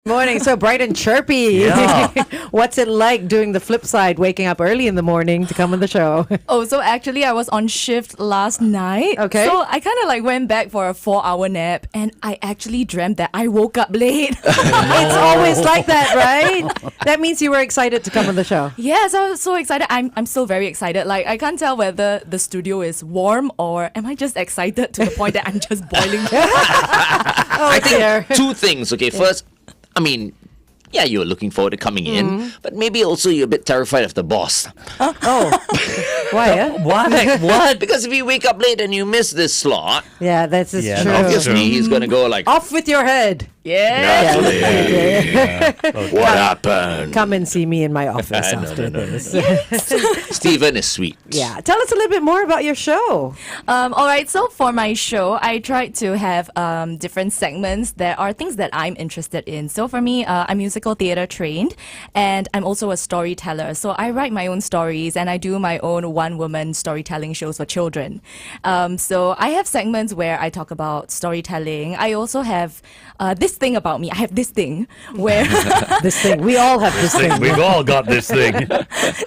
Morning, so bright and chirpy. Yeah. What's it like doing the flip side, waking up early in the morning to come on the show? Oh, so actually I was on shift last night. Okay. So I kind of like went back for a 4-hour nap and I actually dreamt that I woke up late. It's always like that, right? That means you were excited to come on the show. Yes, I was so excited. I'm still very excited. Like I can't tell whether the studio is warm or am I just excited to the point that I'm just boiling. I think two things. Okay, first, I mean, yeah, you're looking forward to coming in, but maybe also you're a bit terrified of the boss. Oh, why? What? Because if you wake up late and you miss this slot, Yeah, that's just Yeah, true. that's obviously he's going to go like, Off with your head. Yeah. Natalie, what happened? Come and see me in my office No, after no, no, this. Stephen is sweet. Yeah, tell us a little bit more about your show. All right, so for my show, I tried to have different segments. There are things that I'm interested in. So for me, I'm musical theatre trained, and I'm also a storyteller. So I write my own stories, and I do my own one-woman storytelling shows for children. So I have segments where I talk about storytelling. I also have this thing about me. I have this thing where... This thing. We all have this thing. We've all got this thing.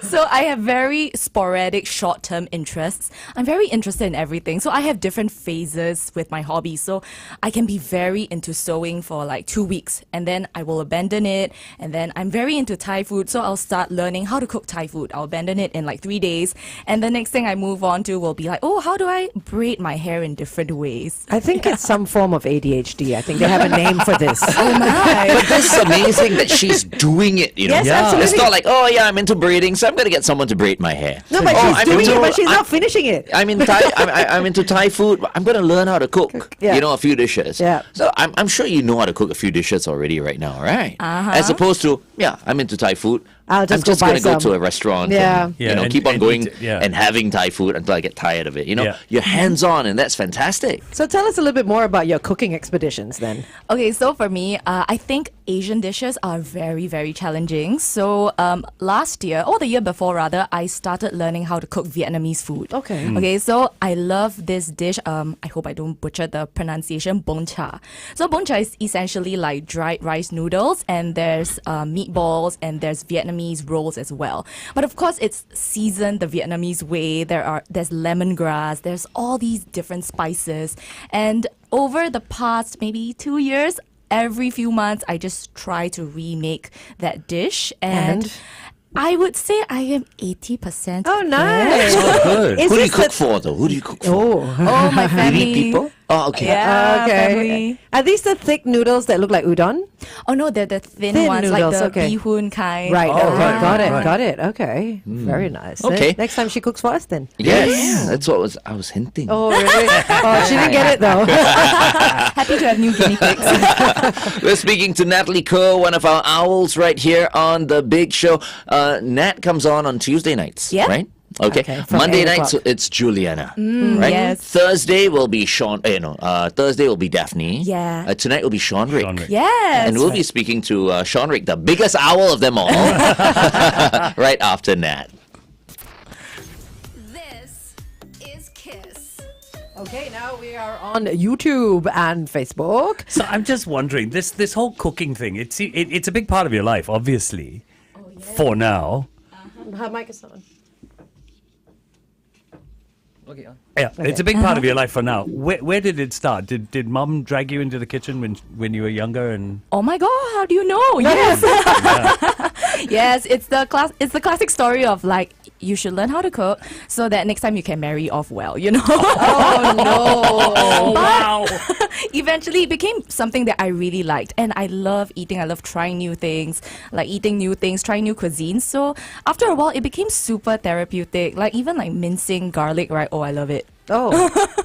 So I have very sporadic short-term interests. I'm very interested in everything. So I have different phases with my hobby. So I can be very into sewing for like 2 weeks and then I will abandon it. And then I'm very into Thai food. So I'll start learning how to cook Thai food. I'll abandon it in like 3 days. And the next thing I move on to will be like, oh, how do I braid my hair in different ways? I think it's some form of ADHD. I think they have a name for this. Oh my. But this is amazing that she's doing it, you know. Yes, Yeah. absolutely. It's not like, oh yeah, I'm into braiding, so I'm going to get someone to braid my hair. No, but Oh, she's I'm doing into- it, but she's I'm- not finishing it. I'm in Thai. I'm into Thai food. I'm going to learn how to cook. Yeah. You know, a few dishes. Yeah. So I'm sure you know how to cook a few dishes already right now, right? As opposed to, yeah, I'm into Thai food. I'll just I'm just go buy going to go some. to a restaurant. Yeah. And, Yeah, you know, and- keep on and going eat- yeah. and having Thai food until I get tired of it. You know, Yeah. you're hands on, and that's fantastic. So tell us a little bit more about your cooking expeditions then. Okay, so for me, I think Asian dishes are very, very challenging. So last year, or the year before rather, I started learning how to cook Vietnamese food. Okay. Okay, so I love this dish. I hope I don't butcher the pronunciation, bún chả. So bún chả is essentially like dried rice noodles, and there's meatballs, and there's Vietnamese rolls as well. But of course, it's seasoned the Vietnamese way. There's lemongrass. There's all these different spices, and over the past maybe 2 years, every few months, I just try to remake that dish. And I would say I am 80%. Oh, nice. Good. Is Who do you this cook the- for, though? Who do you cook for? Oh. Oh, my You family. need people? Oh, okay. Yeah, Okay. family. Are these the thick noodles that look like udon? Oh no, they're the thin ones, noodles, like the okay. bihun kind. Right. Oh, okay. right, got it. right. Got it. Okay. Very nice. Okay. Next time she cooks for us then. Yes, that's what I was hinting. Oh, really? Oh, she didn't get it though. Happy to have new guinea pigs. We're speaking to Natalie Ko, one of our owls right here on The Big Show. Nat comes on Tuesday nights, Yeah. right? Okay. Okay, from Monday 8 nights, o'clock. it's Juliana, right? yes. Thursday will be Thursday will be Daphne. Yeah. Tonight will be Shawnrick. Shawnrick. Yes. And we'll be speaking to Shawnrick, the biggest owl of them all, right after Nat. This is Kiss. Okay, now we are on YouTube and Facebook. So I'm just wondering, this whole cooking thing, it's a big part of your life, obviously. For now. Her mic is on. Okay. Yeah, it's a big part of your life for now. Where did it start? Did mom drag you into the kitchen when you were younger? And Oh my god, how do you know? Yes. Yes, it's the classic story of like you should learn how to cook so that next time you can marry off well, you know? Oh no! wow! Eventually it became something that I really liked, and I love eating. I love trying new things, like eating new things, trying new cuisines. So after a while it became super therapeutic, like even like mincing garlic, right? Oh, I love it. Oh,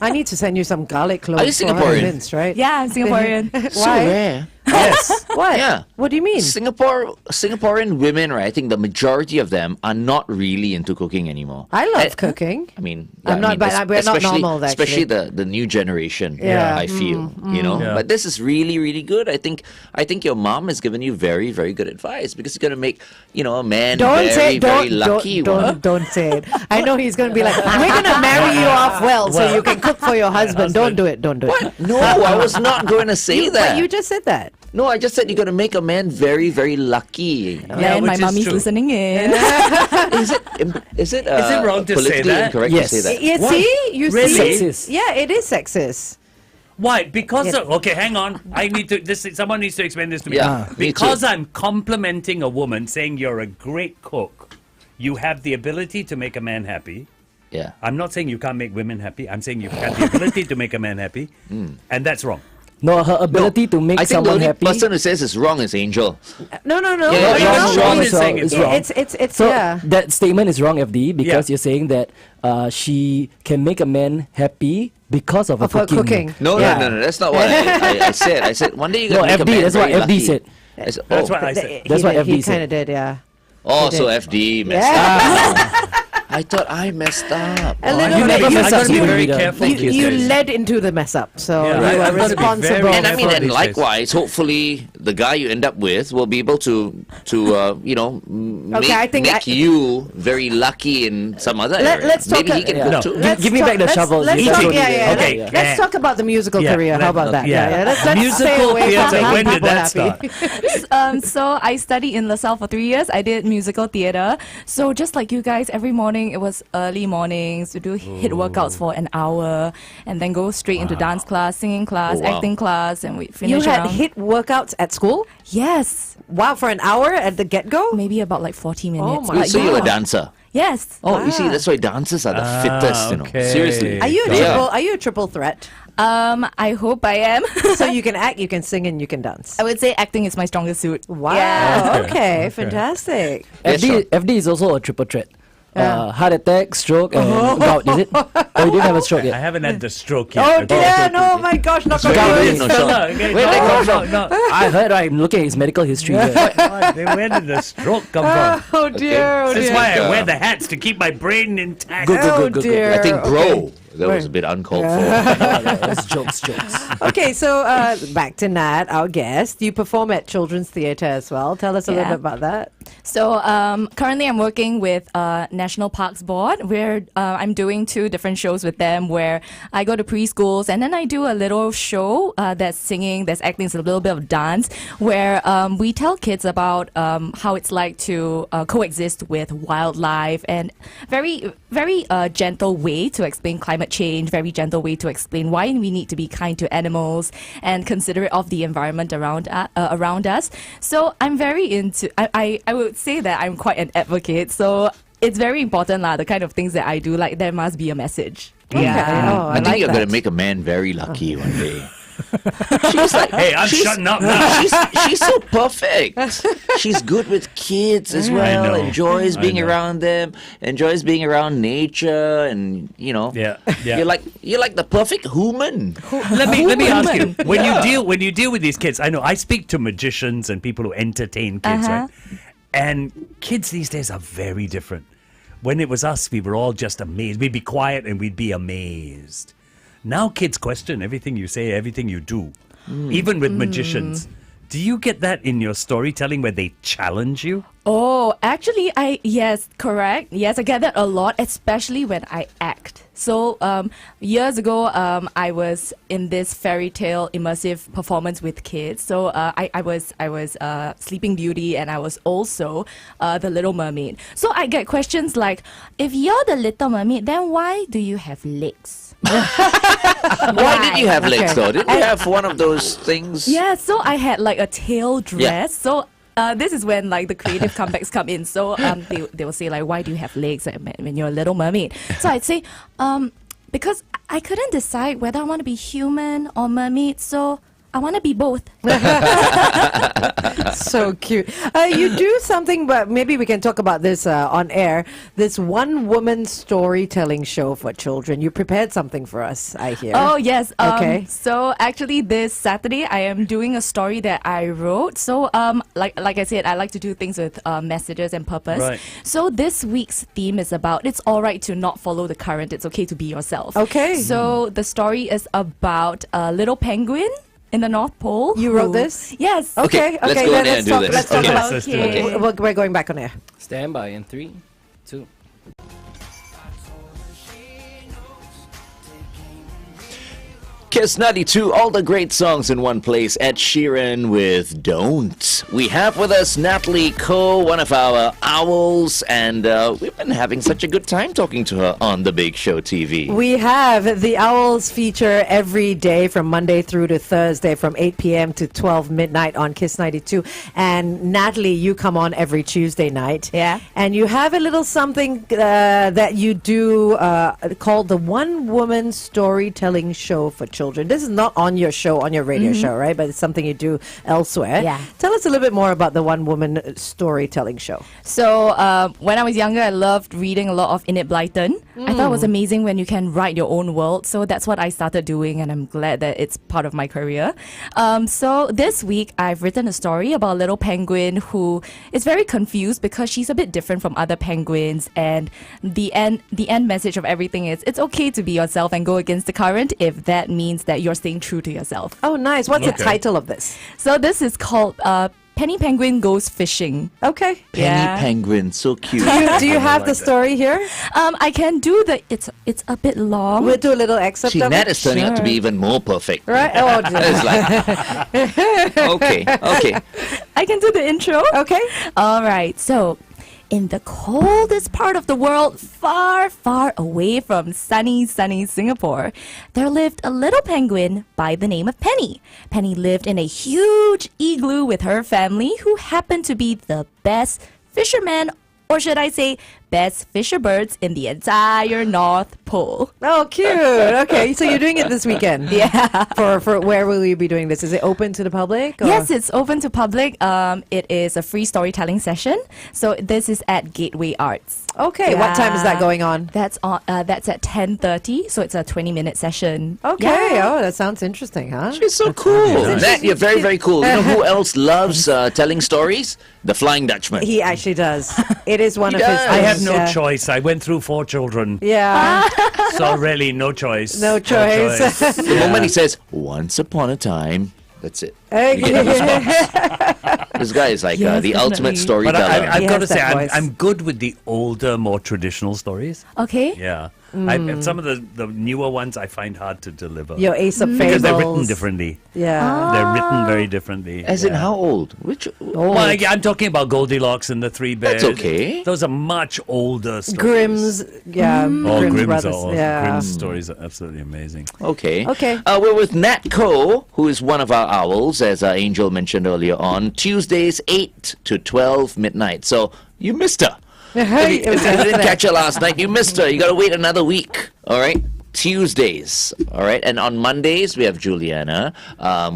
I need to send you some garlic cloves. Are you for her Singaporean? mince, right? Yeah, I'm Singaporean. So Why? rare. Yes. What? Yeah. What do you mean? Singaporean women, right? I think the majority of them are not really into cooking anymore. I love cooking. I mean, I'm not- but we're not especially- normal, actually. Especially the new generation. Yeah. I feel you know. Yeah. But this is really really good. I think your mom has given you very very good advice because it's gonna make a man Don't very say very don't lucky. don't say it. I know he's gonna be like, we're gonna marry you off well, so you can cook for your husband. Don't do it. Don't do it. No, I was not going to say that. But you just said that. No, I just said you're gonna make a man very, very lucky. And which my is mommy's true. listening in. Is it wrong to say politically that? incorrect Yes. to say that? You What? see? You Really? see? Sexist. Yeah, it is sexist. Why? Because Yeah. of, okay, hang on. I need to. Someone needs to explain this to me. Yeah, me Because too. I'm complimenting a woman, saying you're a great cook. You have the ability to make a man happy. Yeah. I'm not saying you can't make women happy. I'm saying you have the ability to make a man happy, and that's wrong. No, her ability to make I think the someone only happy. person who says it's wrong is Angel. No. Yeah, No, yeah, wrong, yeah. wrong Sean as is well. saying it's It's wrong. It's So yeah. that statement is wrong, FD, because Yeah. you're saying that she can make a man happy because of, Of her cooking. No, Yeah. no. That's not what I said. I said one day you're No, gonna make a FD, man that's what very FD lucky. said. I said, That's oh, what I said. That's what He FD said. kind of did, yeah. oh, He so did. FD messed up. I thought I messed up. A little You bit. never You- mess I up, gotta be you very leader. careful. You, these you days. led into the mess up, so Yeah, you right. were I've gotta be very responsible. And I mean, Careful and these days. likewise, hopefully, the guy you end up with will be able to Okay, I think make you very lucky in some other Let- area. let's talk Maybe he a- can Yeah. cook No. too. Give- give me back the shovel. Let's You talk, don't yeah, need it. yeah. Okay, Let's talk about the musical Yeah, career. How about that? yeah. Let's stay Musical away from theatre, making when did people that happy. So I studied in LaSalle for 3 years. I did musical theater. So just like you guys, every morning it was early mornings to do hit workouts for an hour, and then go straight into dance class, singing class, Oh, wow. acting class, and we You finish had around. hit workouts at school? Yes, Wow, for an hour at the get-go? maybe about like 40 minutes. my but So you're wow. a dancer. Yes. Oh, you see, Wow. that's why dancers are the fittest. okay. Seriously. Are you a They triple? Are you a triple threat? I hope I am. So you can act, you can sing, and you can dance. I would say acting is my strongest suit. Wow. Yeah. Okay. Fantastic. Yes, Sean. FD is also a triple threat. Yeah. Heart attack, stroke, and gout, is it? Oh, you didn't have a stroke I yet? haven't had the stroke yet. Oh okay? dear! No, my gosh! Not Wait, going wait, No, no, Sean. no, okay, Where did they come from? No. I heard, I'm looking at his medical history here. Where did the stroke come from? Oh dear! Oh This is dear! why I wear the hats to keep my brain intact. Good, good, Oh good, good, good. dear! I think, bro, Okay. that was a bit uncalled for. That's jokes. Okay, so back to Nat, our guest. You perform at Children's Theatre as well. Tell us a little Yeah. bit about that. So currently, I'm working with National Parks Board, where I'm doing 2 different shows with them, where I go to preschools and then I do a little show that's singing, that's acting, it's a little bit of dance, where we tell kids about how it's like to coexist with wildlife, and very, very gentle way to explain climate change, very gentle way to explain why we need to be kind to animals and considerate of the environment around us. So I'm very into. I would say that I'm quite an advocate. So it's very important, the kind of things that I do. Like, there must be a message. Okay. Oh, I think like you're going that. to make a man very lucky one day. She's like, Hey, I'm shutting up now. she's so perfect. She's good with kids as well. know. Enjoys I being know. around them. Enjoys being around nature, and Yeah, yeah. You're like the perfect human. Let me ask you, Woman. when you deal with these kids, I know I speak to magicians and people who entertain kids, right? And kids these days are very different. When it was us, we were all just amazed. We'd be quiet and we'd be amazed. Now kids question everything you say, everything you do, even with magicians. Do you get that in your storytelling where they challenge you? Oh, actually, yes, correct. Yes, I get that a lot, especially when I act. So years ago, I was in this fairy tale immersive performance with kids. So I was Sleeping Beauty, and I was also the Little Mermaid. So I get questions like, if you're the Little Mermaid, then why do you have legs? Why did you have legs Okay. though? Didn't you have one of those things? Yeah, so I had like a tail dress. So this is when like the creative comebacks come in. So they will say like, why do you have legs when you're a Little Mermaid? So I'd say because I couldn't decide whether I want to be human or mermaid. So I want to be both. So cute. You do something, but maybe we can talk about this on air. This one-woman storytelling show for children. You prepared something for us, I hear. Oh yes. Okay. So actually, this Saturday I am doing a story that I wrote. So like I said, I like to do things with messages and purpose. Right. So this week's theme is about it's all right to not follow the current. It's okay to be yourself. Okay. So the story is about a little penguin in the North Pole. You wrote who- this? Yes. Okay, let's okay, go then in there let's and do talk. this. Let's talk Okay, about. let's do it. Okay. We're going back on air. Stand by in 3, 2. Kiss 92, all the great songs in one place. Ed Sheeran with Don't. We have with us Natalie Ko, one of our owls, and we've been having such a good time talking to her on The Big Show TV. We have the Owls feature every day from Monday through to Thursday from 8 p.m. to 12 midnight on Kiss 92. And Natalie, you come on every Tuesday night. Yeah. And you have a little something that you do called the One Woman Storytelling Show for Children. This is not on your show, on your radio show, right? But it's something you do elsewhere. Yeah. Tell us a little bit more about the One Woman Storytelling Show. So when I was younger, I loved reading a lot of Enid Blyton. I thought it was amazing when you can write your own world. So that's what I started doing, and I'm glad that it's part of my career. So this week, I've written a story about a little penguin who is very confused because she's a bit different from other penguins. And the end message of everything is it's okay to be yourself and go against the current if that means that you're staying true to yourself. Oh, nice. What's the Okay. title of this? So this is called Penny Penguin Goes Fishing. Okay. Penny Penguin, so cute. Do you have the story here? I can do it's a bit long. We'll do a little excerpt See, of Nat it. is turning out to be Sure. even more perfect. Right? Oh, dear. It's like, okay. I can do the intro. Okay. All right. So, in the coldest part of the world, far, far away from sunny Singapore, there lived a little penguin by the name of Penny. Penny lived in a huge igloo with her family, who happened to be the best fishermen, or should I say, best fisherbirds in the entire North Pole. Oh, cute. Okay, so you're doing it this weekend. Yeah. For where will you be doing this? Is it open to the public? Or? Yes, it's open to public. It is a free storytelling session. So this is at Gateway Arts. Okay, what time is that going on? That's at 10:30. So it's a 20-minute session. Okay. Yeah. Oh, that sounds interesting, huh? She's so cool. Nat, you're very, very cool. You know who else loves telling stories? The Flying Dutchman. He actually does. It is one He of his. does. I have things, no yeah. choice. I went through 4 children. Yeah. So really, no choice. No choice. The moment he says, once upon a time, that's it. Okay. You get goosebumps. This guy is like Yes, the ultimate definitely. But storyteller. I've He got has to say, that voice. I'm good with the older, more traditional stories. Okay. Yeah. Mm. Some of the newer ones I find hard to deliver. Your Aesop fables. because they're written differently. Yeah. They're written very differently. As in yeah. how old? Which? Well, I'm talking about Goldilocks and the Three Bears. That's okay. Those are much older stories. Grimm's. Yeah. Oh, Grimm's brothers. are awesome. Yeah. Grimm's stories are absolutely amazing. Okay. Okay. We're with Nat Ko, who is one of our owls, as Angel mentioned earlier on, Tuesdays 8 to 12 midnight. So you missed her. If you, It was if you didn't yesterday. catch her last night, you missed her. You got to wait another week. All right. Tuesdays, all right, and on Mondays we have Juliana,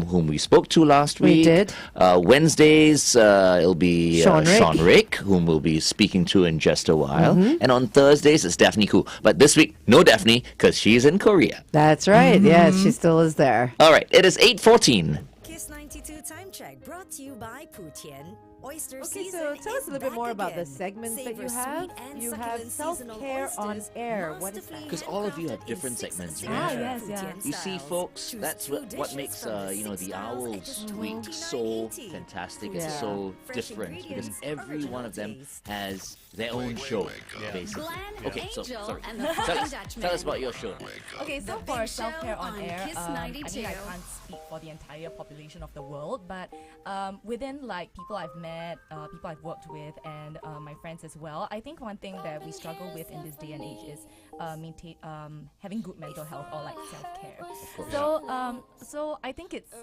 whom we spoke to last We week. did. Wednesdays it'll be Shawnrick. Shawnrick, whom we'll be speaking to in just a while. Mm-hmm. And on Thursdays it's Daphne Koo. But this week, no Daphne, because she's in Korea. That's right. Yes, she still is there. All right, it is 8:14. Kiss 92 Time Check brought to you by Putian. Oyster Okay, season so tell us is a little bit back more about the again. segments that Savor you have. sweet and You have succulent seasonal self-care on oysters, air. What is that? masterfully Because all of you have handcrafted different in 6 segments, inch right? Ah, yes, yeah. Putian You see, styles. folks, Choose that's two what dishes makes from the you know 6 the styles at owls just tweet so $29.80. fantastic. Yeah. It's so Fresh different because ingredients, every one of them original taste. has their own show, basically. Glenn, Okay, so Angel, sorry. and the Tell Flying us, Dutchman. tell us about your show. Okay, so The for Big self-care Show on on air, Kiss I 92. mean, I can't speak for the entire population of the world, but within like people I've met, people I've worked with, and my friends as well, I think one thing that we struggle with in this day and age is having good mental health or like self-care. So I think it's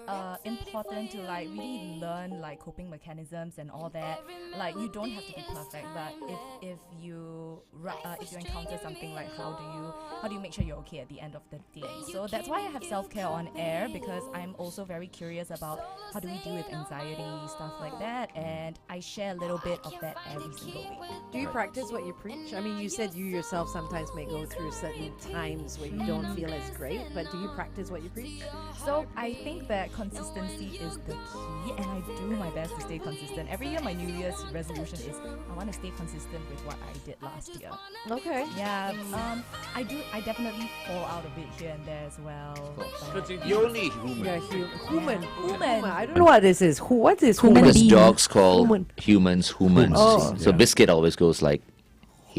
important to like really learn like coping mechanisms and all that. Like you don't have to be perfect, but if you encounter something like how do you make sure you're okay at the end of the day? So that's why I have self-care on air, because I'm also very curious about how do we deal with anxiety, stuff like that, and I share a little bit of that every single week. Do you practice what you preach? I mean, you said you yourself sometimes may go through certain times where you don't feel as great, but do you practice what you preach? So I think that consistency is the key, and I do my best to stay consistent. Every year my New Year's resolution is I want to stay consistent with what I did last year. Okay. Yeah, I definitely fall out a bit here and there as well. but- You're only human. Yeah, human. Human. I don't know what this is. What is human? Human Because being. dogs call Human. humans humans. Oh. So Biscuit always goes like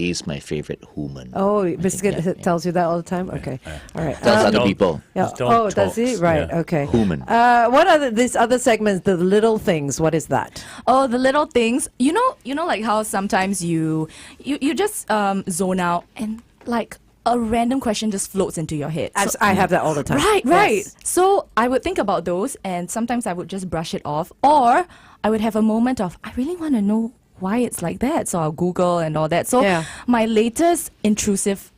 He's my favorite human. Oh, I think, Biscuit yeah. tells you that all the time? Okay. All right. Tells other Dog- people. Yeah. His dog Oh, does he? talks, Right. yeah. Okay. Human. What are these other segments? The little things. What is that? Oh, the little things. You know, like how sometimes you just zone out and like a random question just floats into your head. So- I have that all the time. Right. Yes. So I would think about those, and sometimes I would just brush it off, or I would have a moment of, I really want to know why it's like that. So I'll Google and all that. So Yeah. my latest intrusive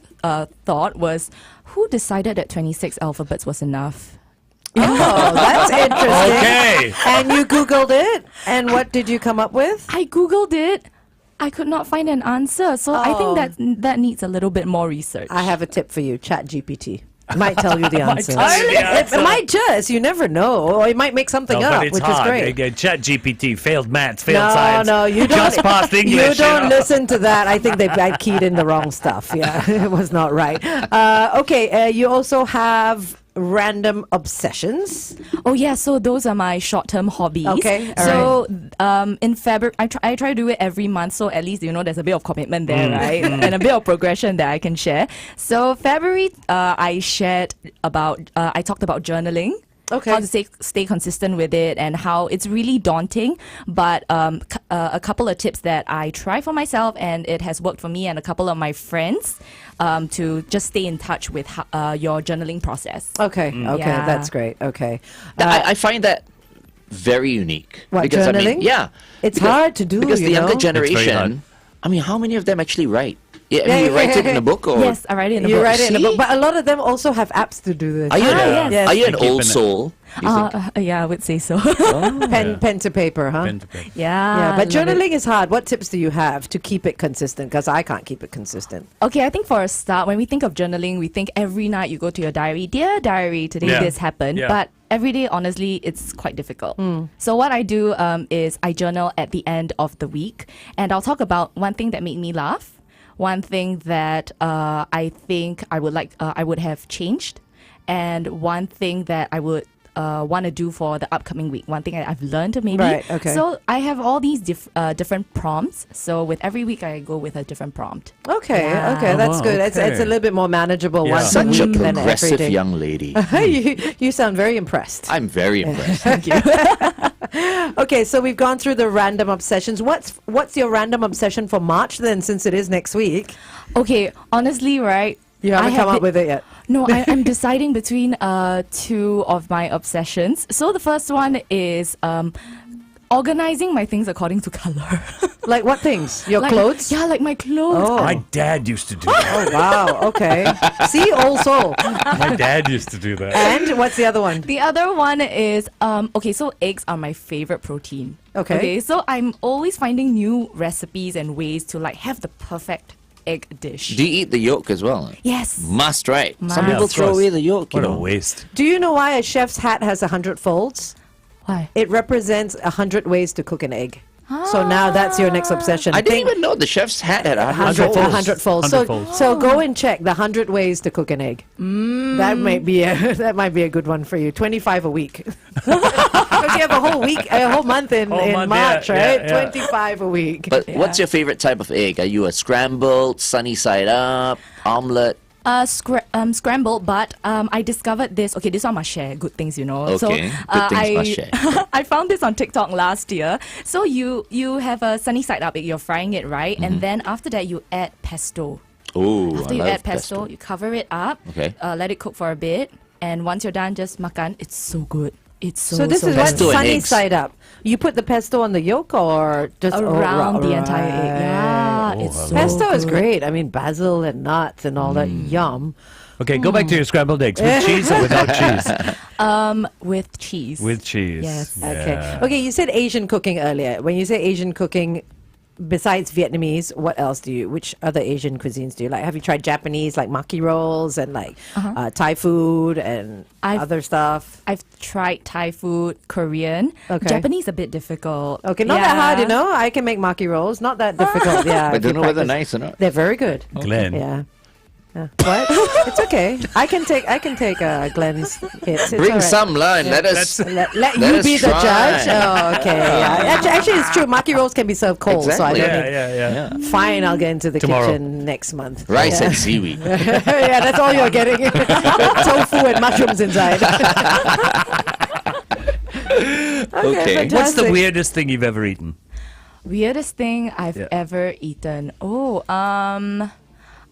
thought was, who decided that 26 alphabets was enough? Oh, that's interesting. Okay. And you Googled it, and what did you come up with? I Googled it. I could not find an answer. So I think that needs a little bit more research. I have a tip for you. Chat GPT. Might tell you the answer. tell you the It answer. might just. You never know. Or it might make something No, up, but it's which hard. is great. Again, Chat GPT, failed maths, failed science. No, you don't. Just passed English. You don't know? listen to that. I think I keyed in the wrong stuff. Yeah, it was not right. Okay, you also have random obsessions. Oh yeah, so those are my short-term hobbies. Okay, all so in February, I try to do it every month, so at least there's a bit of commitment there, right, and a bit of progression that I can share. So February, I shared about I talked about journaling. Okay. How to stay consistent with it, and how it's really daunting, but a couple of tips that I try for myself, and it has worked for me and a couple of my friends, to just stay in touch with your journaling process. Okay, okay, Yeah. that's great. Okay. I find that very unique. What, because, I mean, journaling? yeah. It's because- hard to do, Because the you younger know? It's very hard. generation, I mean, how many of them actually write? Yeah, I mean, Yeah, you write yeah, it in a book or... Yes, I write it in a You book. write it in a book, See? but a lot of them also have apps to do this. Are you, yes. are you an Keeping old it. soul? You think? Yeah, I would say so. Pen to paper, huh? Pen to paper. Yeah. Yeah, but I love it. journaling is hard. What tips do you have to keep it consistent? Because I can't keep it consistent. Okay, I think for a start, when we think of journaling, we think every night you go to your diary, dear diary, today Yeah. this happened. Yeah. But every day, honestly, it's quite difficult. So what I do is I journal at the end of the week, and I'll talk about one thing that made me laugh, one thing that I think I would have changed, and one thing that I would want to do for the upcoming week. One thing I've learned maybe. Right, okay. So I have all these different prompts. So with every week I go with a different prompt. Okay, Yeah. okay, that's Oh, good. It's a okay. little bit more manageable Yeah. once a Such a week than every progressive day. young lady. you sound very impressed. I'm very impressed. Thank you. Okay, so we've gone through the random obsessions. What's your random obsession for March then, since it is next week? Okay, honestly, right? You haven't I come have up with it yet. No, I'm deciding between two of my obsessions. So the first one is organizing my things according to color. Like what things? Your Like- clothes? Yeah, like my clothes. Oh. My dad used to do that. Oh, wow. Okay. See, also. My dad used to do that. And what's the other one? The other one is okay, so eggs are my favorite protein. Okay. So I'm always finding new recipes and ways to like have the perfect egg dish. Do you eat the yolk as well? Yes. Must, right? Some Must. Yeah, people of throw course. away the yolk, you What a know. waste. Do you know why a chef's hat has 100 folds? Why? It represents 100 ways to cook an egg. So now that's your next obsession. I didn't even know the chef's hat had 100 100 folds. 100 folds. 100 folds. So go and check the 100 ways to cook an egg. That might be a good one for you. 25 a week. Because you have a whole month in Month, March, yeah, right? yeah, yeah. 25 a week. But what's your favorite type of egg? Are you a scrambled, sunny side up, omelette? Scrambled, but I discovered this. Okay, this one must share good things, you know. So, Okay, good things I, must share. I found this on TikTok last year. So you have a sunny side up, you're frying it, right? And then after that you add pesto. Oh, After I you love add pesto, you cover it up. Okay. Let it cook for a bit, and once you're done, just makan. It's so good. It's So this is good. what Pesto and sunny eggs. side up. You put the pesto on the yolk or just around the entire egg. right. Yeah, Oh, it's I so Pesto is good. great. I mean, basil and nuts and all that. Yum. Okay, go back to your scrambled eggs. With cheese or without cheese? With cheese. With cheese. Yes. Okay. Yeah. Okay, you said Asian cooking earlier. When you say Asian cooking, besides Vietnamese, what else which other Asian cuisines do you like? Have you tried Japanese, like maki rolls and like Thai food and other stuff? I've tried Thai food, Korean. Okay. Japanese a bit difficult. Okay, not that hard, you know. I can make maki rolls. Not that difficult. Yeah. I if you don't know whether practice. nice or not. They're very good. Glenn, Yeah. What? It's okay. I can take Glenn's hits. It's Bring all right. some lah and let us. Let Let you us be the try. judge. Oh, okay. Yeah. Actually, it's true. Maki rolls can be served cold, so I Exactly. don't Yeah. think. Fine, I'll get into the Tomorrow. kitchen next month. Rice Yeah. and seaweed. Yeah, that's all you're getting. Tofu and mushrooms inside. Okay. What's the fantastic. weirdest thing you've ever eaten? Weirdest thing I've Yeah. ever eaten.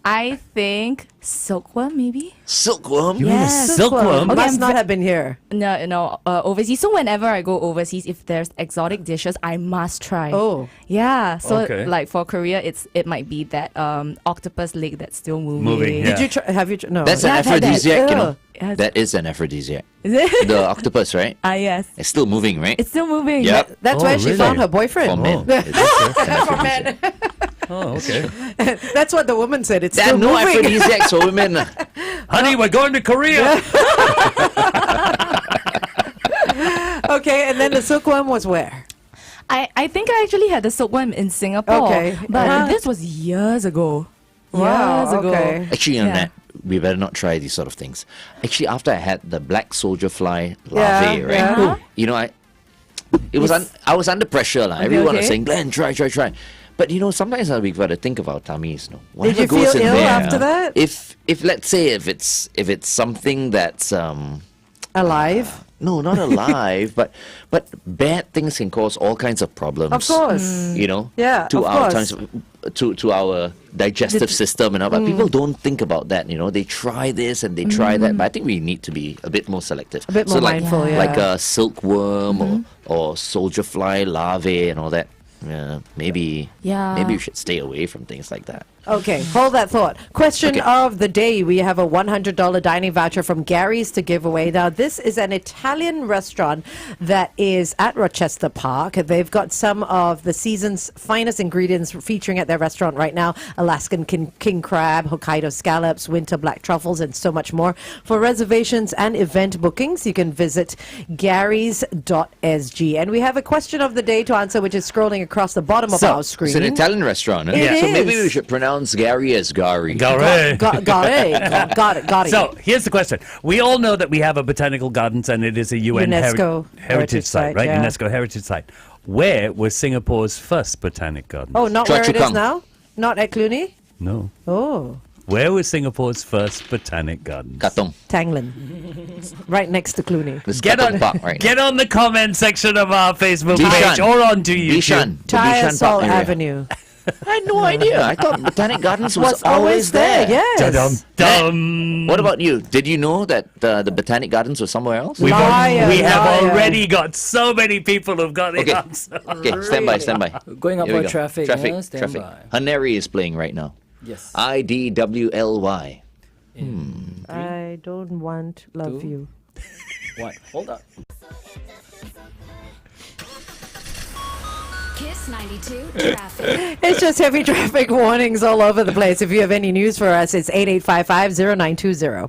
I think silkworm maybe. Silkworm. Yes. Silkworm? Okay, Must I'm not ve- have been here. No, overseas. So whenever I go overseas, if there's exotic dishes, I must try. Oh. Yeah. So Okay. like for Korea, it might be that octopus leg that's still moving. Moving, yeah. Did you try? Have you? No. That's an Yeah, I've had that. aphrodisiac, you know. Yes. That is an aphrodisiac. Is it? The octopus, right? Yes. It's still moving, right? It's still moving. Yep. That's Oh, where she really? found her boyfriend. For men. Oh. It is an For aphrodisiac. men. Oh, okay. That's what the woman said. It's There still are no moving. aphrodisiacs for women. Honey, we're going to Korea. Okay, and then the silkworm was where? I think I actually had the silkworm in Singapore. Okay. But Uh-huh. this was years ago. Wow, Years ago. okay. Actually, on Yeah. that, we better not try these sort of things. Actually, after I had the black soldier fly Yeah, larvae, right? yeah. Uh-huh. You know, I was under pressure. Like. Everyone was okay. saying, Glenn, try. But you know, sometimes we've got to think of our tummies. No? Did you Whatever goes feel in ill there, after that? If let's say if it's something that's Alive? no, not alive, but bad things can cause all kinds of problems. Of course. You know, Yeah, to of our course. to our digestive system and all. But people don't think about that. You know, they try this and they try that. But I think we need to be a bit more selective. A bit more like, mindful, yeah. like a silkworm or soldier fly larvae and all that. Yeah, maybe we should stay away from things like that. Okay, hold that thought. Question Okay. of the day. We have a $100 dining voucher from Gary's to give away. Now, this is an Italian restaurant that is at Rochester Park. They've got some of the season's finest ingredients featuring at their restaurant right now. Alaskan king crab, Hokkaido scallops, winter black truffles, and so much more. For reservations and event bookings, you can visit garys.sg. And we have a question of the day to answer, which is scrolling across the bottom of our screen. It's an Italian restaurant. Huh? It So maybe is. we should pronounce Gary as Gary. Got Got it. So here's the question. We all know that we have a botanical gardens and it is a UN UNESCO heritage site, right? yeah. UNESCO heritage site. Where was Singapore's first botanic garden? Oh, not Choa where Chu it is Kang. now? Not at Cluny? No. Oh, Where was Singapore's first botanic garden? Katong. Tanglan. Right next to Cluny. This Get Katong on, Park right get on the comment section of our Facebook Bishan. page or onto YouTube. Bishan. The Bishan Tyersall Park area. Avenue. I had no idea. I thought Botanic Gardens was Was always there, yes. Dum-dum. What about you? Did you know that the Botanic Gardens was somewhere else? We Liar, have liar. already got so many people who've got the Okay. answer. Okay, stand by. Going up Here we for go. traffic. Traffic. Yeah, stand by. Culinary is playing right now. Yes. IDWLY. I don't want love Two. you. What? Hold up. Kiss 92 traffic. It's just heavy traffic warnings all over the place. If you have any news for us, it's 8855-0920.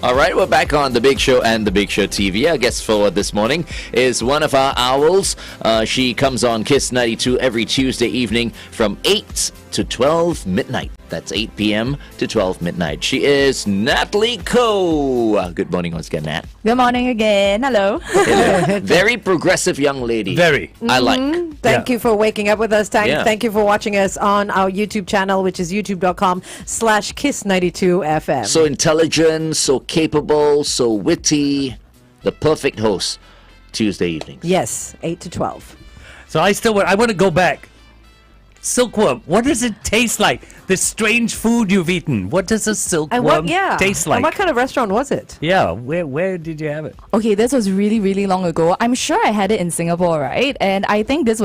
All right, we're back on The Big Show and The Big Show TV. Our guest for this morning is one of our owls. She comes on Kiss 92 every Tuesday evening from 8 to 12 midnight. That's 8 p.m. to 12 midnight. She is Natalie Ko. Good morning once again, Nat. Good morning again. Hello. Very progressive young lady. Very. I like. Thank you for waking up with us. Yeah. Thank you for watching us on our YouTube channel, which is youtube.com/kiss92fm. So intelligent, so capable, so witty. The perfect host Tuesday evenings. Yes, 8 to 12. So I want to go back. Silkworm, what does it taste like? The strange food you've eaten. What does a silkworm taste like? And what kind of restaurant was it? Yeah, where did you have it? Okay, this was really, really long ago. I'm sure I had it in Singapore, right? And I think this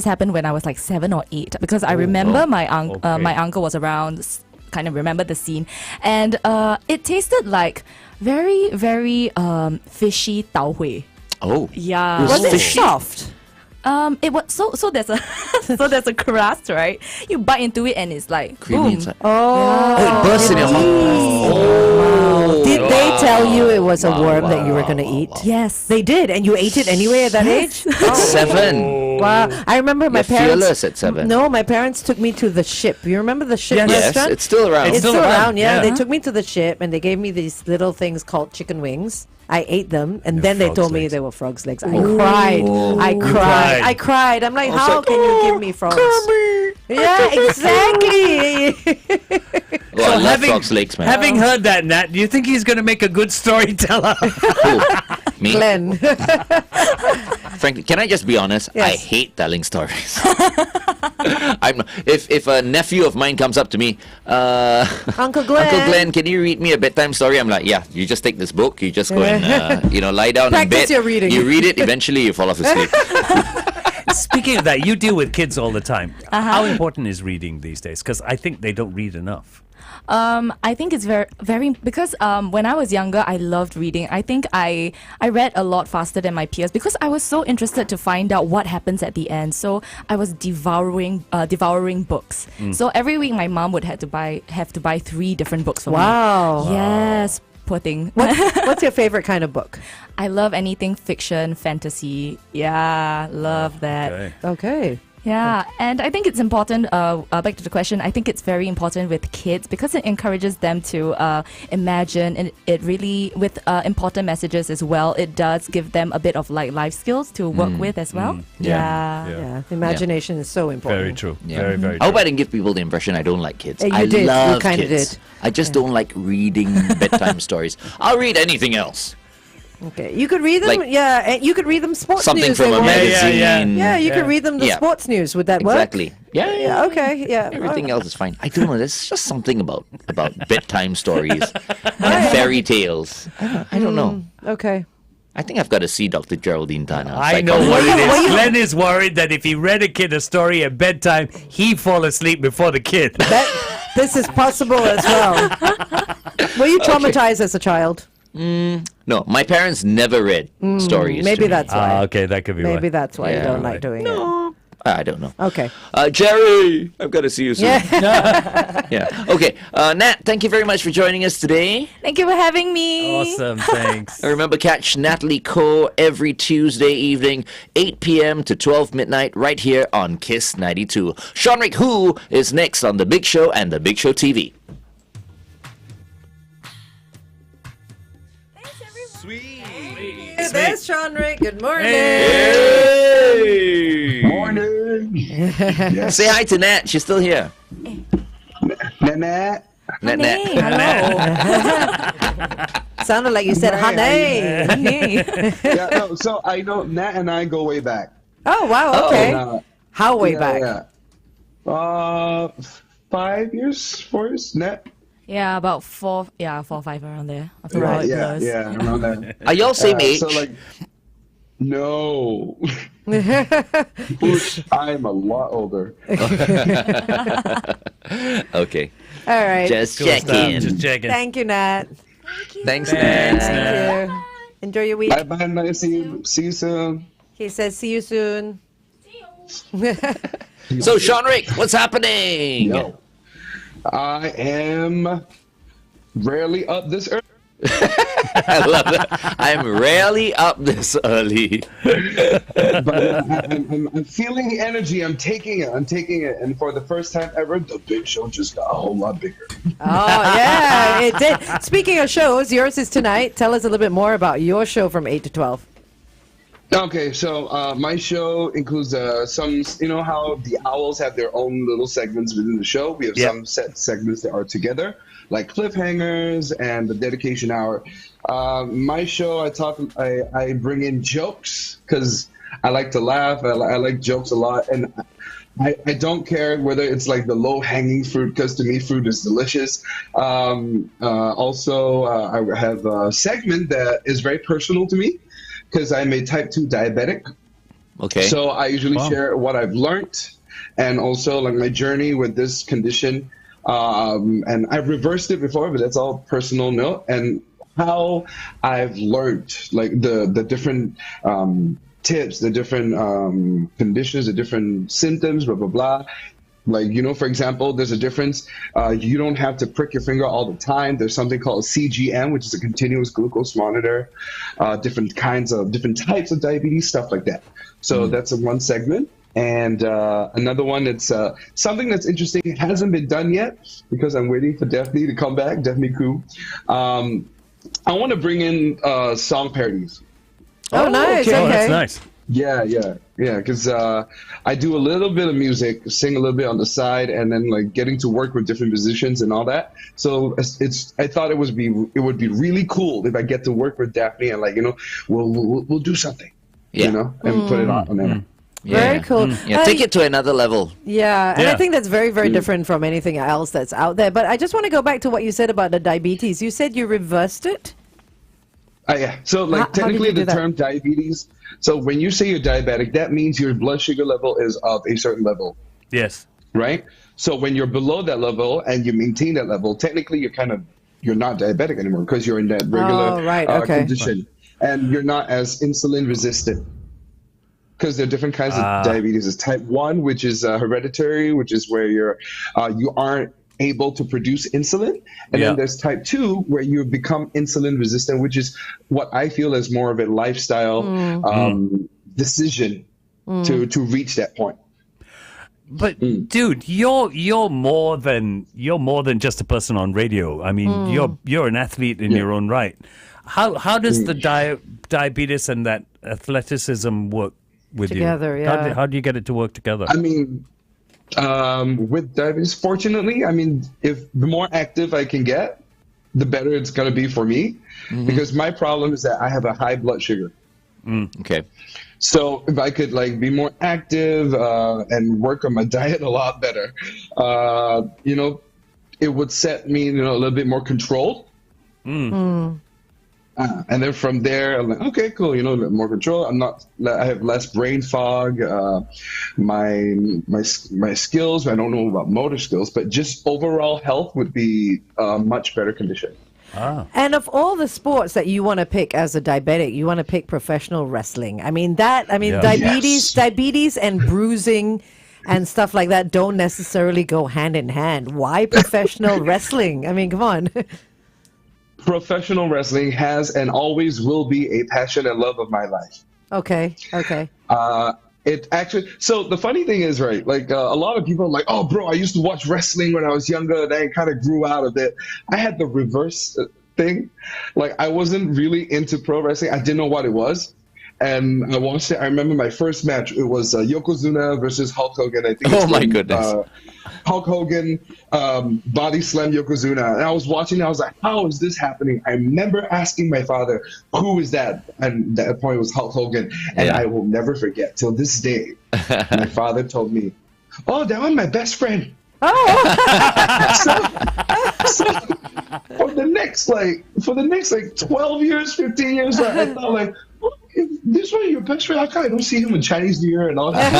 happened when I was like 7 or 8 because I remember my uncle was around, kind of remember the scene, and it tasted like very, very fishy tau hui. Oh. Yeah. Was it fishy. soft? It was so there's a there's a crust, right? You bite into it and it's like Creamy boom. inside. Oh, Oh, it bursts in your mouth. Oh. Did they tell you it was a worm that you were going to eat? Yes. They did, and you ate it anyway at that age? At 7. Wow. I remember my You're parents. fearless at 7. No, my parents took me to the Ship. You remember the Ship Yes. Yes, restaurant? it's still around. It's still still around, around, yeah. yeah. They took me to the Ship and they gave me these little things called chicken wings. I ate them and then they frog's told me legs. they were frogs' legs. I cried. I cried. cried. I cried. I'm like, I was how like, can you give me frogs? Yeah, exactly. Well, I love frog's legs, man. Having heard that, Nat, do you think he's going to make a good storyteller? Who? Me? Glenn. Frankly, can I just be honest? I Yes. hate telling stories. If a nephew of mine comes up to me, Uncle Glenn. Uncle Glenn, can you read me a bedtime story? I'm like, yeah. You just take this book. You just go and lie down in Practice bed. your reading. You read it. Eventually, you fall off asleep. Speaking of that, you deal with kids all the time. How important is reading these days? Because I think they don't read enough. I think it's very because when I was younger, I loved reading. I think I read a lot faster than my peers because I was so interested to find out what happens at the end. So I was devouring books. So every week, my mom would have to buy 3 different books for me. Wow. Yes, poor thing. What's your favorite kind of book? I love anything fiction, fantasy. Yeah, love that. Okay. Okay. Yeah, and I think it's important, back to the question, I think it's very important with kids because it encourages them to imagine, and it really, with important messages as well, it does give them a bit of life skills to work with as well. Yeah. Yeah. Imagination is so important. Very true. Yeah. Very, very I true. hope I didn't give people the impression I don't like kids. You I did. You love kinda kids. did. I just don't like reading bedtime stories. I'll read anything else. Okay. You could read them, Like- and you could read them sports Something news. from they a won't- magazine. Yeah, you could read them the Yeah. sports news. Would that work? Exactly. Yeah. Yeah, okay. Yeah. Everything else is fine. I don't know. There's just something about bedtime stories and fairy tales. I don't know. Okay. I think I've got to see Dr. Geraldine Tan. I know what it is. Glenn is worried that if he read a kid a story at bedtime, he'd fall asleep before the kid. This is possible as well. Were you traumatized as a child? No, my parents never read stories. Maybe to me. that's why. Okay, that could be Maybe why. that's why you Yeah, don't like right. doing it. I don't know. Okay. Jerry, I've got to see you soon. Yeah. Yeah. Okay. Nat, thank you very much for joining us today. Thank you for having me. Awesome, thanks. And remember, catch Natalie Ko every Tuesday evening, 8 p.m. to 12 midnight, right here on Kiss 92. Shawnrick Who is next on The Big Show and The Big Show TV. There's Shawnrick. Good morning. Hey! Morning. Yes. Say hi to Nat. She's still here. Nat. Nat. Hey, hello. Sounded like you said, honey. Hey. Yeah, no, so I know Nat and I go way back. Oh, wow. Okay. And, How way yeah, back? Yeah. 5 years, 4 years, Nat. Yeah, about 4 or 5 around there. After all, Right, it yeah, blurs. yeah, around there. Are y'all same age? So like, no. I'm a lot older. Okay. All right. Just Cool check stuff. in. Just checking. Thank you, Nat. Thanks, Thanks, Nat. Thank you. Enjoy your week. Bye bye, nice to see you soon. He says, see you soon. So, Shawnrick, what's happening? Yo. I am rarely up this early. I love it. I'm rarely up this early. But I'm feeling the energy. I'm taking it. And for the first time ever, the big show just got a whole lot bigger. Oh, yeah, it did. Speaking of shows, yours is tonight. Tell us a little bit more about your show from 8 to 12. Okay, so my show includes some, you know how the owls have their own little segments within the show? We have some set segments that are together, like cliffhangers and the dedication hour. My show, I bring in jokes because I like to laugh. I like jokes a lot. And I don't care whether it's like the low-hanging fruit, because to me, fruit is delicious. Also, I have a segment that is very personal to me, because I'm a type 2 diabetic. Okay. So I usually share what I've learned and also like my journey with this condition. And I've reversed it before, but that's all personal note. And how I've learned like the different tips, the different conditions, the different symptoms, blah, blah, blah. Like, for example, there's a difference. You don't have to prick your finger all the time. There's something called a CGM, which is a continuous glucose monitor, different types of diabetes, stuff like that. So that's one segment. And another one, it's something that's interesting. It hasn't been done yet because I'm waiting for Daphne to come back, Daphne Koo. I want to bring in song parodies. Oh, nice. Okay. Oh, that's nice. Yeah. Because I do a little bit of music, sing a little bit on the side, and then like getting to work with different musicians and all that. So I thought it would be really cool if I get to work with Daphne and like we'll do something, and put it on there. Very cool. Yeah, take it to another level. Yeah, and I think that's very, very different from anything else that's out there. But I just want to go back to what you said about the diabetes. You said you reversed it? Yeah. So like technically the term diabetes. So when you say you're diabetic, that means your blood sugar level is of a certain level. Yes. Right? So when you're below that level and you maintain that level, technically you're not diabetic anymore because you're in that regular condition. And you're not as insulin resistant. Because there are different kinds of diabetes. There's type 1, which is hereditary, which is where you aren't able to produce insulin. And then there's type 2, where you become insulin resistant, which is what I feel is more of a lifestyle decision to reach that point. But dude, you're more than just a person on radio. I mean, you're an athlete in your own right. How does the diabetes and that athleticism work with together, you? Yeah. How do you get it to work together? I mean, with diabetes, fortunately, if the more active I can get, the better it's going to be for me. Because my problem is that I have a high blood sugar. Okay. So if I could be more active and work on my diet a lot better, it would set me a little bit more controlled. And then from there, I'm like, okay, cool, more control. I have less brain fog. My skills, I don't know about motor skills, but just overall health would be much better condition. And of all the sports that you want to pick as a diabetic, you want to pick professional wrestling. Diabetes and bruising and stuff like that don't necessarily go hand in hand. Why professional wrestling? Come on. Professional wrestling has and always will be a passion and love of my life. Okay. It actually, so the funny thing is, right, a lot of people are like, oh, bro, I used to watch wrestling when I was younger, and I kind of grew out of it. I had the reverse thing. I wasn't really into pro wrestling. I didn't know what it was. And I watched it. I remember my first match. It was Yokozuna versus Hulk Hogan. I think. Oh my goodness! Hulk Hogan body slam Yokozuna, and I was watching. I was like, "How is this happening?" I remember asking my father, "Who is that?" And at that point, it was Hulk Hogan. And I will never forget till this day. My father told me, "Oh, that was my best friend." Oh. so for the next 12 years, 15 years, I thought if this one your best friend, how come I don't see him in Chinese New Year and all that?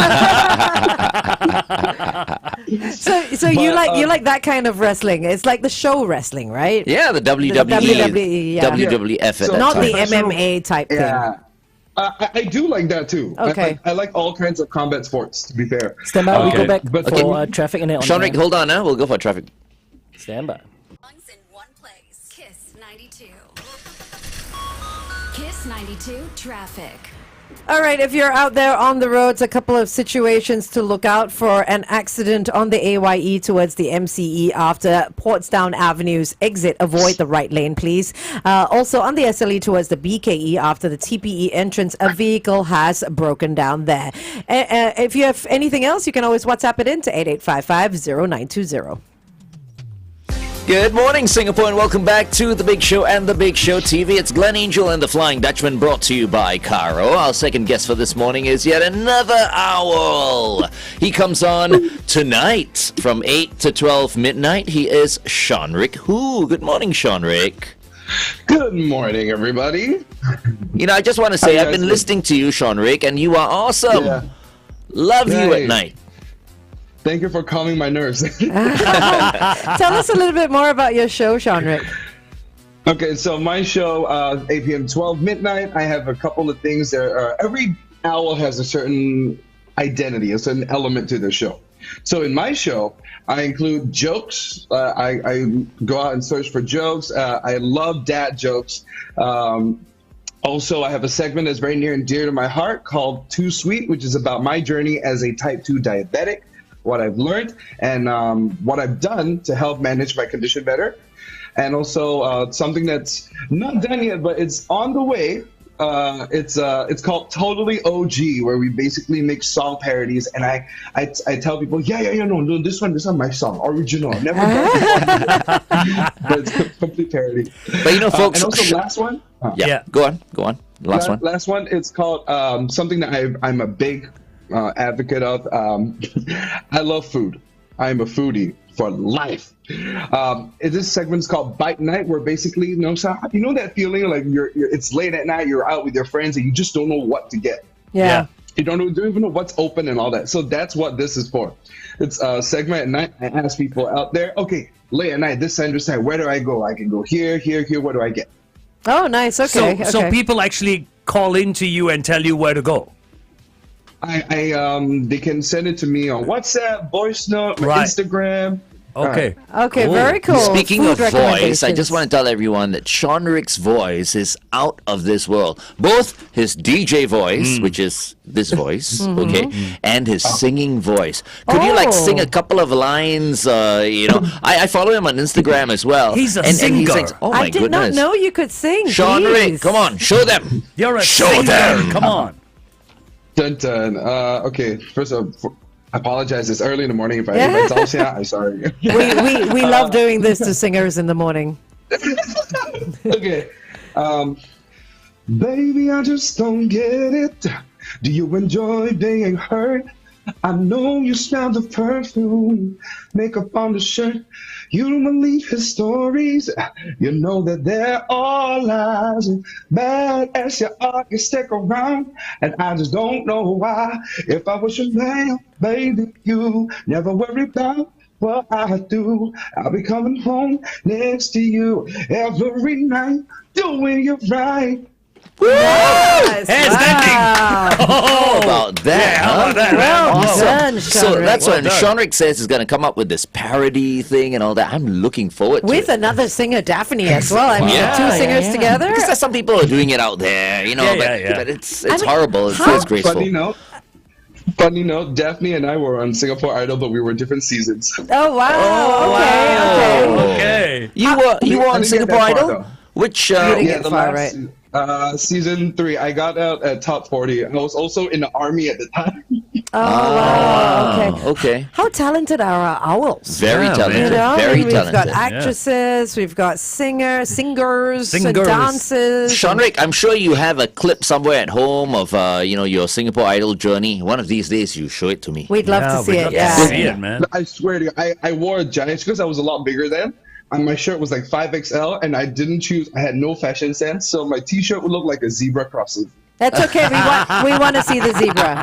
So you like that kind of wrestling? It's like the show wrestling, right? Yeah, the WWE, WWF. So not the MMA type thing. I do like that too. Okay. I like all kinds of combat sports, to be fair. Stand by, we go back for traffic and then on. Shawnrick, hold on, we'll go for traffic. Stand by. In one place. Kiss 92. Kiss 92 traffic. All right, if you're out there on the roads, a couple of situations to look out for. An accident on the AYE towards the MCE after Portsdown Avenue's exit. Avoid the right lane, please. Also on the SLE towards the BKE after the TPE entrance, a vehicle has broken down there. If you have anything else, you can always WhatsApp it in to 8855-0920. Good morning, Singapore, and welcome back to The Big Show and The Big Show TV. It's Glenn Angel and the Flying Dutchman, brought to you by Caro. Our second guest for this morning is yet another owl. He comes on tonight from 8 to 12 midnight. He is Shawnrick. Good morning, Shawnrick. Good morning, everybody. I just want to say, I've been listening to you, Shawnrick, and you are awesome. Yeah. Love you at night. Thank you for calming my nerves. Tell us a little bit more about your show, Shawnrick. Okay, so my show, 8 p.m., 12 midnight, I have a couple of things there. Every owl has a certain identity, a certain element to their show. So in my show, I include jokes. I go out and search for jokes. I love dad jokes. Also, I have a segment that's very near and dear to my heart called Too Sweet, which is about my journey as a type 2 diabetic, what I've learned, and what I've done to help manage my condition better. And also something that's not done yet, but it's on the way. It's called Totally OG, where we basically make song parodies, and I tell people, no, this one my song, original, never done before. But it's a complete parody. But folks, and also last one. Yeah, go on. Last one. Last one. It's called something that I'm a big advocate of. I love food. I'm a foodie for life. This segment's called Bite Night, where basically, you know that feeling like it's late at night, you're out with your friends, and you just don't know what to get. Yeah. You don't even know what's open and all that. So that's what this is for. It's a segment at night. I ask people out there, okay, late at night, this time, where do I go? I can go here. What do I get? Oh, nice. Okay. So people actually call into you and tell you where to go. They can send it to me on WhatsApp, voice note, my Instagram. Okay. Okay, very cool. Speaking Food of voice, I just recommendations. want to tell everyone that Shawnrick's voice is out of this world. Both his DJ voice, which is this voice, okay, and his singing voice. Could you sing a couple of lines? I follow him on Instagram as well. He's a and he singer. sings, oh my I did goodness. not know you could sing. Shawnrick, Please. come on, show them. You're a Show singer. them. Come on. Dun dun. Okay, first of all, I apologize. It's early in the morning. If I leave my thoughts here, I'm sorry. We love doing this to singers in the morning. Okay. Baby, I just don't get it. Do you enjoy being hurt? I know you smell the perfume, makeup on the shirt. You don't believe his stories. You know that they're all lies. And bad as you are, you stick around. And I just don't know why. If I was your man, baby, you never worry about what I do. I'll be coming home next to you every night, doing you right. Yes. Hands Wow. How about that? How about that? Well Awesome. done, So Shawnrick. that's when done. Shawnrick says he's going to come up with this parody thing and all that. I'm looking forward to With it. another singer, Daphne, as well. I mean, Yeah. two singers together. Because there's some people who are doing it out there, but it's horrible. It's disgraceful. Funny note, Daphne and I were on Singapore Idol, but we were different seasons. Oh, wow. Okay. Okay. You were on I didn't get Singapore that far, Idol? though. Which didn't Yeah, get the far, last season 3. I got out at top 40. I was also in the army at the time. Oh, wow. Okay. Okay. How talented are our owls? Very Yeah, talented. You know, Very we've got talented. actresses, we've got singers, and Singers. dancers. Shawnrick, I'm sure you have a clip somewhere at home of your Singapore Idol journey. One of these days, you show it to me. We'd love to see we'd it. love Yeah. to see it, man. I swear to you, I wore a giant because I was a lot bigger then. And my shirt was like 5XL, and I didn't choose. I had no fashion sense, so my T-shirt would look like a zebra crossing. That's okay. We want to see the zebra.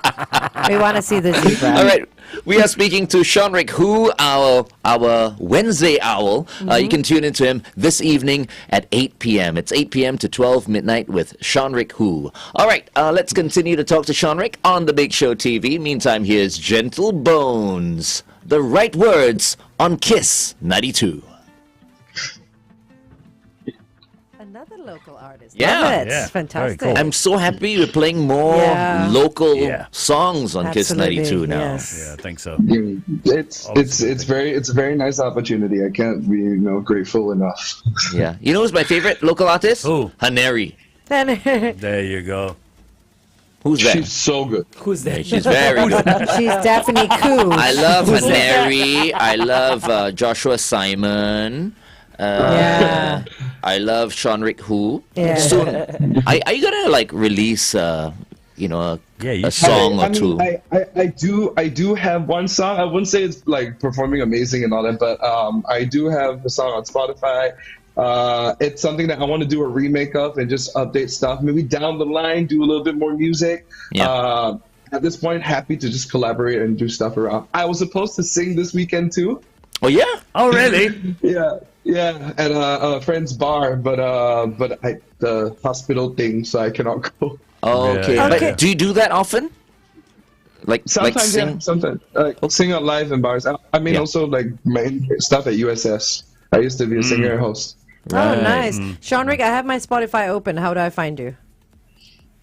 We want to see the zebra. All right, we are speaking to Shawnrick, who our Wednesday owl. You can tune into him this evening at 8 p.m. It's 8 p.m. to 12 midnight with Shawnrick Who. All right, let's continue to talk to Shawnrick on the Big Show TV. Meantime, here's Gentle Bones. The right words on Kiss 92. Another local artist. Yeah. Love it. Yeah. Fantastic. Very cool. I'm so happy we're playing more Yeah. local Yeah. songs on Kiss Absolutely, 92 now. yes. Yeah, I think so. It's a very nice opportunity. I can't be grateful enough. Yeah. You know who's my favorite local artist? Who? Haneri. There you go. Who's that? She's so good. Who's that? She's very good. She's Daphne Koo. I love Haneri. I love Joshua Simon. Yeah. I love Shawnrick Who. Yeah. Soon, are you gonna release Yeah, you a should. song or I mean, two? I do have one song. I wouldn't say it's like performing amazing and all that, but I do have a song on Spotify. It's something that I want to do a remake of and just update stuff. Maybe down the line, do a little bit more music. Yeah. At this point, happy to just collaborate and do stuff around. I was supposed to sing this weekend too. Oh yeah. Oh, really? Yeah, at a friend's bar, but the hospital thing, so I cannot go. Okay. Yeah. But Okay. do you do that often? Sometimes, sing? yeah, sometimes. Sing out live in bars. I mean, Yeah. also like my stuff at USS. I used to be a singer and host. Oh, nice. Shawnrick, I have my Spotify open. How do I find you?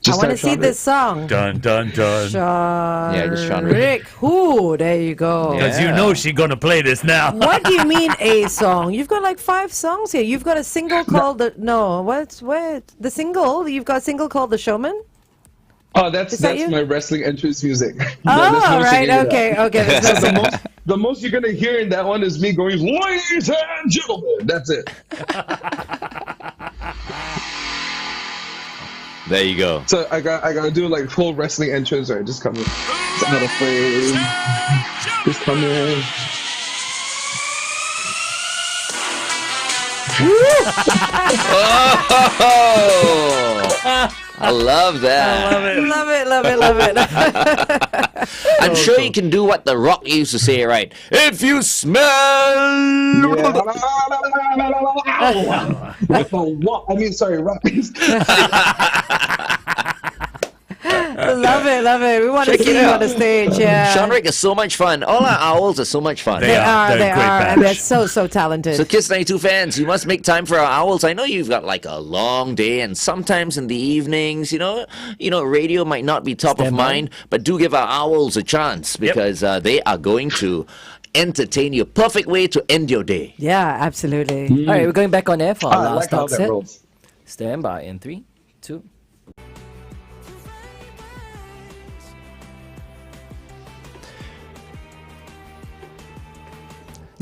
Just I want to type see Shawnrick. this song. Dun, dun, dun. Yeah, just Shawnrick. Shawnrick. Ooh, there you go. Because you know she's going to play this now. What do you mean a song? You've got like 5 songs here. You've got a single called the single. You've got a single called The Showman. Oh, that's Is that you? my wrestling entrance music. Oh, right. Okay. That's The most you're gonna hear in that one is me going, "Ladies and gentlemen." That's it. There you go. So I gotta do like full wrestling entrance. Right, just come in. It's out of frame. Just come in. Oh, I love that. love it. I'm sure you can do what The Rock used to say, right? If you smell... What the what? I mean, sorry, rock. Love it. We want to Check see it you out. on the stage. Yeah. Shawnrick is so much fun. All our owls are so much fun. They are, They're a great and they're batch. so talented. So Kiss 92 fans, you must make time for our owls. I know you've got like a long day and sometimes in the evenings, you know, radio might not be top of Stand by. mind, but do give our owls a chance because they are going to entertain you. Perfect way to end your day. Yeah, absolutely. All right, we're going back on air for our I last like how talk that set. rolls. Stand by in 3, 2.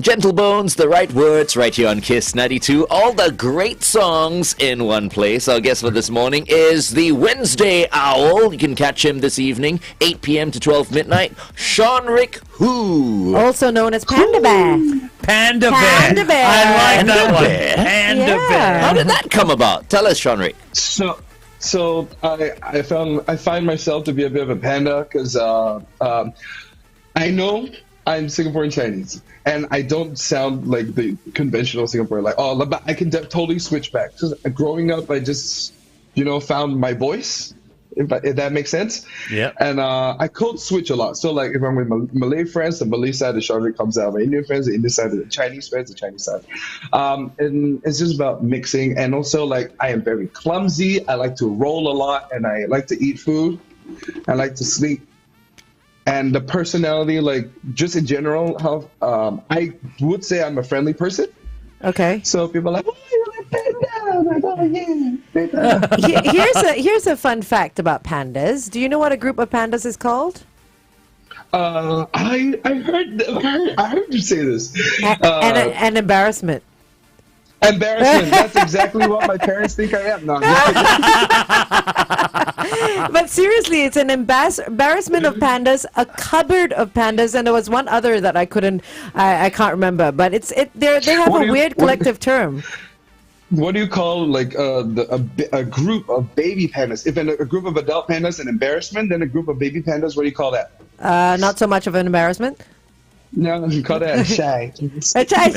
Gentle Bones, the right words, right here on Kiss 92. All the great songs in one place. Our guest for this morning is the Wednesday Owl. You can catch him this evening, 8 p.m. to 12 midnight. Shawnrick Who. Also known as Panda Bear. Panda Bear. Panda Bear. I like that Panda one. Bear. Panda Yeah. Bear. How did that come about? Tell us, Shawnrick. So I find myself to be a bit of a panda because I know I'm Singaporean Chinese and I don't sound like the conventional Singaporean. Like, but I can totally switch back. Because growing up, I just found my voice. If that makes sense. Yeah. And I code switch a lot. So like if I'm with Malay friends, the Malay side of Shawnrick comes out. My Indian friends, the Indian side. The Chinese friends, the Chinese side. And it's just about mixing. And also like I am very clumsy. I like to roll a lot, and I like to eat food. I like to sleep. And the personality, like just in general, how I would say I'm a friendly person. Okay. So people are like, oh, you're like Panda. I'm like, oh yeah, Panda. Here's a fun fact about pandas. Do you know what a group of pandas is called? I heard you say this. An embarrassment. Embarrassment. That's exactly what my parents think I am. No, I'm just kidding. But seriously, it's an embarrassment of pandas, a cupboard of pandas, and there was one other that I can't remember. But they have What a do you- weird what- collective term. What do you call like a group of baby pandas? If a group of adult pandas an embarrassment, then a group of baby pandas, what do you call that? Not so much of an embarrassment. No, you call that a shy. A chai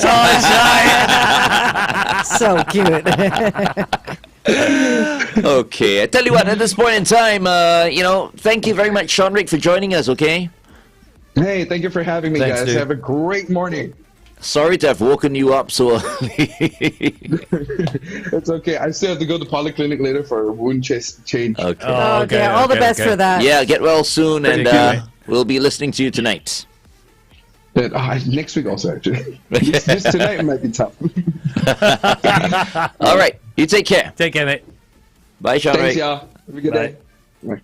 So cute. Okay, I tell you what, at this point in time, thank you very much, Shawnrick, for joining us, okay? Hey, thank you for having me, Thanks, guys. dude. Have a great morning. Sorry to have woken you up so early. It's okay. I still have to go to the polyclinic later for a wound change. Okay. Oh, Okay, all the best for that. Yeah, get well soon, and Thank you, mate. we'll be listening to you tonight. But, next week also, actually. Just tonight might be tough. All right, you take care. Take care, mate. Bye, Shawnrick. Thanks, y'all. Have a good Bye. day. Bye.